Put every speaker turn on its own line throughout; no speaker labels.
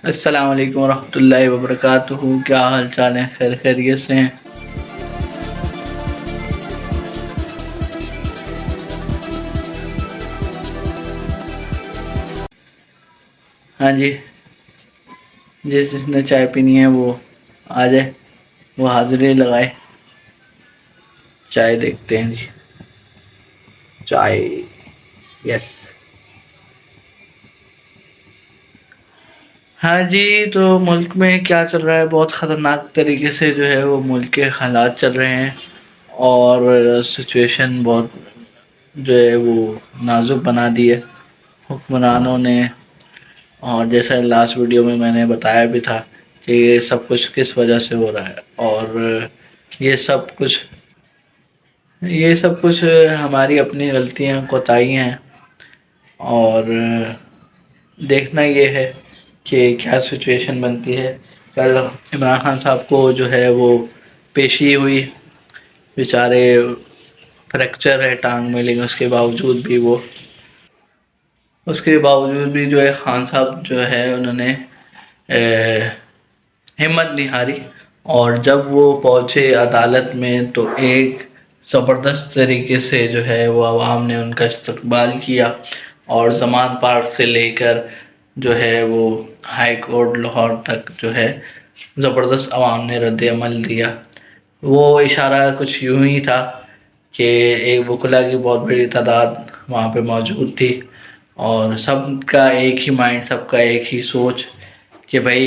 السلام علیکم ورحمۃ اللہ وبرکاتہ۔ کیا حال چال ہے؟ خیر خیریت سے ہیں؟ ہاں جی، جس نے چائے پینی ہے وہ آ جائے، وہ حاضری لگائے۔ چائے دیکھتے ہیں جی، چائے یس۔ ہاں جی، تو ملک میں کیا چل رہا ہے؟ بہت خطرناک طریقے سے جو ہے وہ ملک کے حالات چل رہے ہیں، اور سچویشن بہت جو ہے وہ نازک بنا دی ہے حکمرانوں نے۔ اور جیسا لاسٹ ویڈیو میں نے بتایا بھی تھا کہ یہ سب کچھ کس وجہ سے ہو رہا ہے، اور یہ سب کچھ ہماری اپنی غلطیاں کوتاہیاں ہیں۔ اور دیکھنا یہ ہے کہ کیا سچویشن بنتی ہے۔ کل عمران خان صاحب کو جو ہے وہ پیشی ہوئی، بیچارے فریکچر ہے ٹانگ میں، لیکن اس کے باوجود بھی جو ہے خان صاحب جو ہے انہوں نے ہمت نہیں ہاری، اور جب وہ پہنچے عدالت میں تو ایک زبردست طریقے سے جو ہے وہ عوام نے ان کا استقبال کیا، اور زمان پارک سے لے کر جو ہے وہ ہائی کورٹ لاہور تک جو ہے زبردست عوام نے رد عمل دیا۔ وہ اشارہ کچھ یوں ہی تھا کہ ایک وکلا کی بہت بڑی تعداد وہاں پہ موجود تھی، اور سب کا ایک ہی مائنڈ، سب کا ایک ہی سوچ کہ بھائی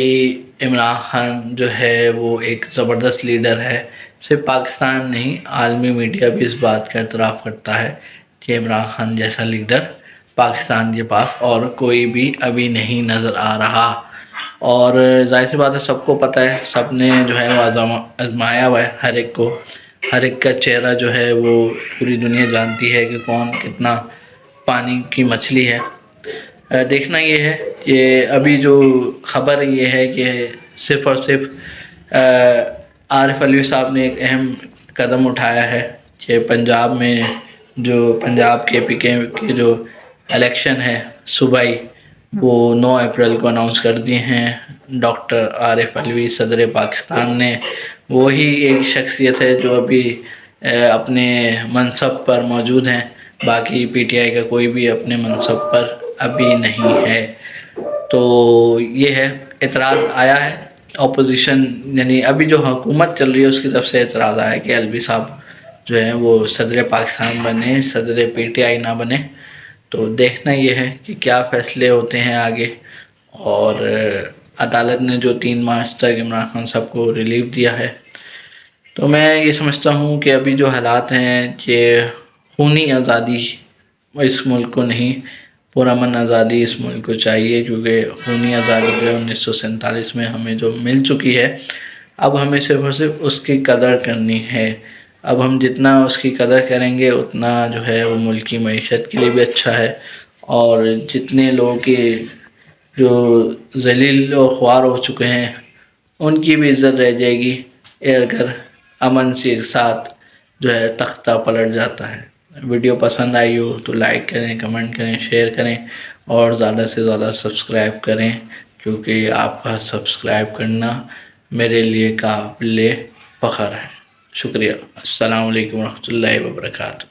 عمران خان جو ہے وہ ایک زبردست لیڈر ہے۔ صرف پاکستان نہیں، عالمی میڈیا بھی اس بات کا اعتراف کرتا ہے کہ عمران خان جیسا لیڈر پاکستان کے پاس اور کوئی بھی ابھی نہیں نظر آ رہا۔ اور ظاہر سی بات ہے، سب کو پتہ ہے، سب نے جو ہے وہ آزمایا ہوا ہے، ہر ایک کا چہرہ جو ہے وہ پوری دنیا جانتی ہے کہ کون کتنا پانی کی مچھلی ہے۔ دیکھنا یہ ہے کہ ابھی جو خبر یہ ہے کہ صرف اور صرف عارف علوی صاحب نے ایک اہم قدم اٹھایا ہے کہ پنجاب میں جو پنجاب کے پی کے جو الیکشن ہے صوبائی، وہ 9 اپریل کو اناؤنس کر دیے ہیں ڈاکٹر عارف علوی صدر پاکستان نے۔ وہی ایک شخصیت ہے جو ابھی اپنے منصب پر موجود ہیں، باقی پی ٹی آئی کا کوئی بھی اپنے منصب پر ابھی نہیں ہے۔ تو یہ ہے، اعتراض آیا ہے اپوزیشن، یعنی ابھی جو حکومت چل رہی ہے اس کی طرف سے اعتراض آیا ہے کہ علوی صاحب جو ہے وہ صدر پاکستان بنے، صدر پی ٹی آئی نہ بنے۔ تو دیکھنا یہ ہے کہ کیا فیصلے ہوتے ہیں آگے، اور عدالت نے جو 3 مارچ تک عمران خان صاحب کو ریلیف دیا ہے۔ تو میں یہ سمجھتا ہوں کہ ابھی جو حالات ہیں کہ خونی آزادی اس ملک کو نہیں، پرامن آزادی اس ملک کو چاہیے، کیونکہ خونی آزادی جو 1947 میں ہمیں جو مل چکی ہے، اب ہمیں صرف اور صرف اس کی قدر کرنی ہے۔ اب ہم جتنا اس کی قدر کریں گے اتنا جو ہے وہ ملک کی معیشت کے لیے بھی اچھا ہے، اور جتنے لوگ کے جو ذلیل و خوار ہو چکے ہیں ان کی بھی عزت رہ جائے گی، اگر امن سے ساتھ جو ہے تختہ پلٹ جاتا ہے۔ ویڈیو پسند آئی ہو تو لائک کریں، کمنٹ کریں، شیئر کریں، اور زیادہ سے زیادہ سبسکرائب کریں، کیونکہ آپ کا سبسکرائب کرنا میرے لیے قابل فخر ہے۔ شکریہ۔ السلام علیکم ورحمۃ اللہ وبرکاتہ۔